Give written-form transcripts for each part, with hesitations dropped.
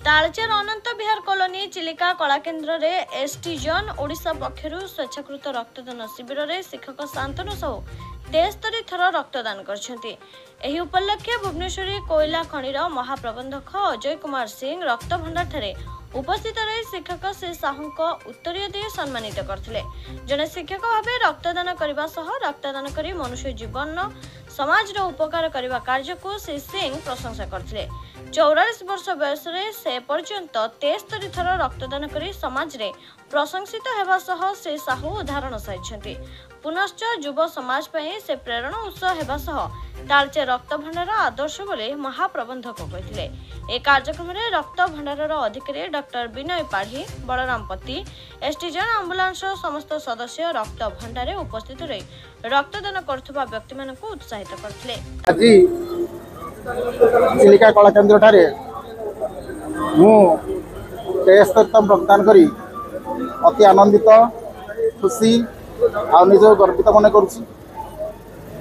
तालचेर अनंत विहार colony Chilika कलाकेन्द्र रे ST जन ओडिशा पक्षरु स्वेच्छाकृत रक्तदान शिविर रे शिक्षक शांतनु साहू 73 थर रक्तदान करछंती। एही उपलक्षे भुवनेश्वरी कोयला खनिर महाप्रबंधक अजय कुमार सिंह रक्त भंडार ठारे उपस्थित रही शिक्षक श्री साहू को उत्तरीय दे सम्मानित करथिले। जने शिक्षक भावे रक्तदान करबा सह रक्तदान करी मनुष्य जीवन समाज रो उपकार करबा कार्य को श्री सिंह प्रशंसा करथिले। 44 वर्ष बयस रे से पर्यंत 73 थर रक्तदान करी समाज रे प्रशंसित हेबा सह श्री साहू उदाहरण साइछंती। पुनश्च युव समाज पई से प्रेरणा उत्स हेबा सह तालचेर रक्त भंडार आदर्श बोले महाप्रबंधक कहथिले। ए कार्यक्रम रे रक्त भंडार अधिकारी डॉक्टर विनय पाढ़ी, बलराम पति, एसटी जन एम्बुलेंस समस्त सदस्य रक्त भंडार उपस्थित रही रक्तदान करथुबा व्यक्ति मानकु उत्साहित करथिले। আজি चिलिका कला केन्द्र ठारे मु 73 रक्तदान करी अति आनंदित खुशी आ निज गर्वित मन करुछि।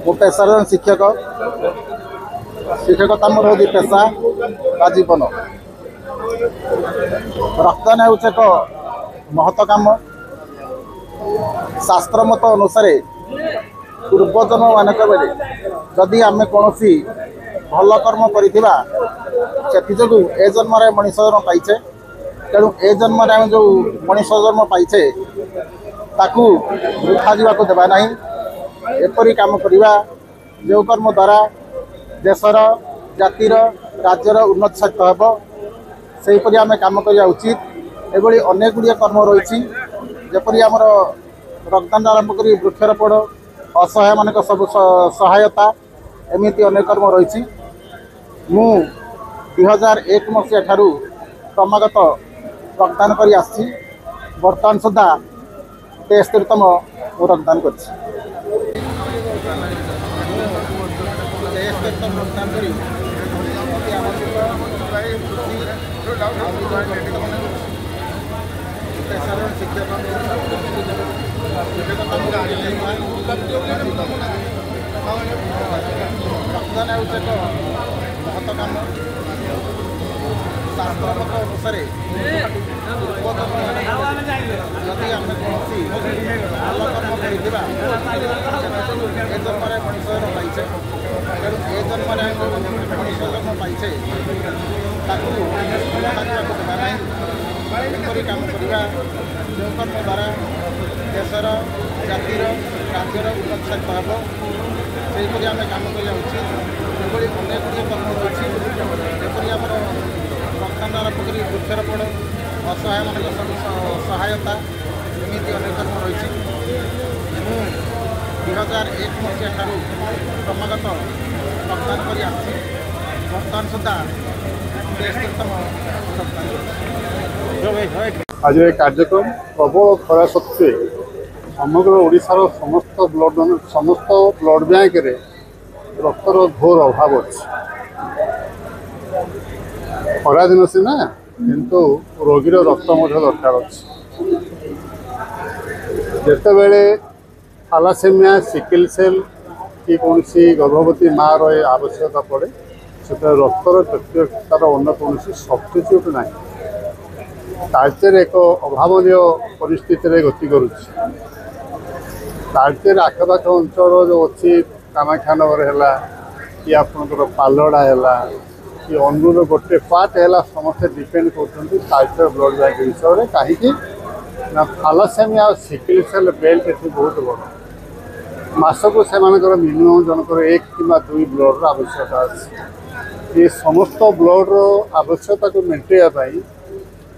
मो पेशार शिक्षक शिक्षकता मोर हूँ पेशा बा जीवन। रक्तदान हूँ एक महत काम। शास्त्र मत अनुसार पूर्वजन्म मानक बेले जदि आम कौन भल कर्म करा से ए जन्म मनीष जन्म पाइचे, तेणु ए जन्म आम जो मनीष जन्म पाइचे ताकू वृथा जावाक देवा नहीं। एपरी काम करवा जो कर्म द्वारा देशर जातिर राज्यर उन्नति साधित हेब सेपरी आम कम करवा उचित। एभली अनेक गुड़िया कर्म रही जपरी आमर रक्तदान आरंभ कर वृक्षारोपण असहाय मान सब सहायता एमती अनेक कर्म रही। मु 2001 मसीहा ठारू क्रमागत रक्तदान कर आसी बर्तमान सुधा 73तम रक्तदान कर महत काम। शास्त्र मत अनुसार जदि आम कौन भल कर्म कर ए जन्म मनीष जन्म पाइचे, तेणु ए जन्म मनीष जन्म पाइचे ताकू देवा नहीं। एपरी काम करवा जो कर्म द्वारा देशर जातिर राज्यर उन्नति साधित हेब सेपरी आम कम करवा उचित। एभली अनेक गुड़िया कर्म रही जपरी आम रक्तदान आरंभ कर वृक्षारोपण असहाय मान सब सहायता एमती अनेक कर्म रही। मु 2001 मसीहा ठारू क्रमागत रक्तदान कर आसी बर्तमान सुधा 73तम रक्तदान। आज ये कार्यक्रम प्रबल खरा सत्वे समग्र ओडिशार समस्त ब्लड बैंक रे रक्तर घोर अभाव अच्छे। खरा दिन सीना किंतु रोगीर रक्त दरकार अच्छे। जितेबले थैलासेमिया सिकल सेल कि कौन गर्भवती माँ आवश्यकता पड़े से रक्तर प्रत्यक्षतार अन्य कौन सब्स्टिट्यूट ना। तालचेर एक अभावन परिस्थिति गति करुच्ची। तालचेर आखपाख अंचल जो अच्छी कामाख्यानगर है कि आपंकर पालड़ा है कि अनुर गोटे पार्ट है समस्ते डिपेंड कर तालचेर ब्लड बैंक विषय में कहीं ना थैलासेमिया और सिकल सेल बेल्ट ये बहुत बड़ मासक से मिनिमम जनकर 1 कि 2 ब्लड आवश्यकता अच्छे। ये समस्त ब्लड आवश्यकता को मेन्टेन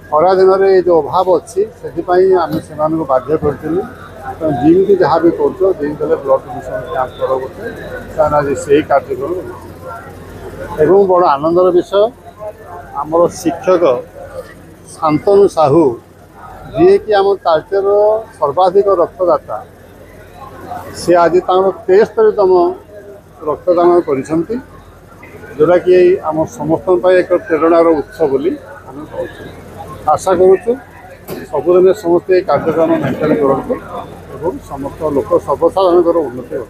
खरा दिन में जो अभाव अच्छी से आम से बाध्य करूँ जिमी जहाँ भी कर ब्लड डोनेशन कैंप कर गोटे आज से कार्यक्रम एवं बड़ आनंदर विषय आमर शिक्षक शांतनु साहू जी कि आम तालचेर सर्वाधिक रक्तदाता सी आज 73तम रक्तदान करिसेंती, जोटा कि आम समस्त एक प्रेरणार उत्स बोली आम कहूँ। आशा करुचु सबुदिन समस्ते कार्यक्रम मेन्टेन करूँ और समस्त लोक सर्वसाधारण उन्नति हो।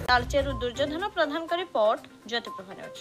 तालचेर दुर्योधन प्रधान का रिपोर्ट ज्योति प्रभा न्यूज।